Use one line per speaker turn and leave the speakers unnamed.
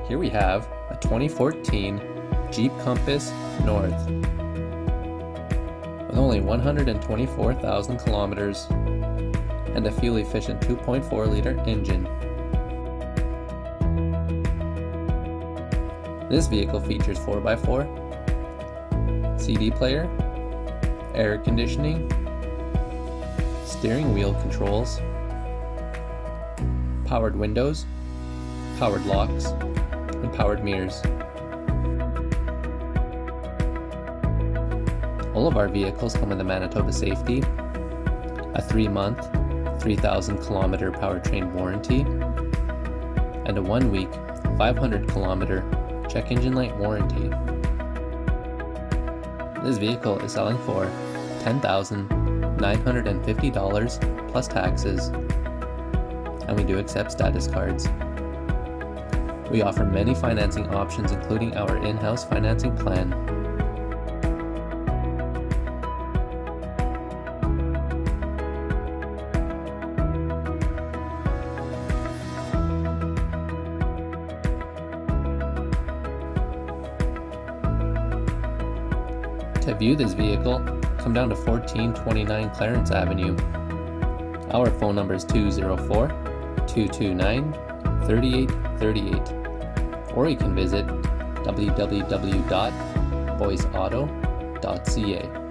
Here we have a 2014 Jeep Compass North with only 124,000 kilometers and a fuel-efficient 2.4-liter engine. This vehicle features 4x4, CD player, air conditioning, steering wheel controls, powered windows, powered locks, and powered mirrors. All of our vehicles come with a Manitoba Safety, a 3-month, 3,000-kilometer powertrain warranty, and a 1-week, 500-kilometer check engine light warranty. This vehicle is selling for $10,950 plus taxes, and we do accept status cards. We offer many financing options, including our in-house financing plan. To view this vehicle, come down to 1429 Clarence Avenue. Our phone number is 204-229-3838, or you can visit www.boysauto.ca.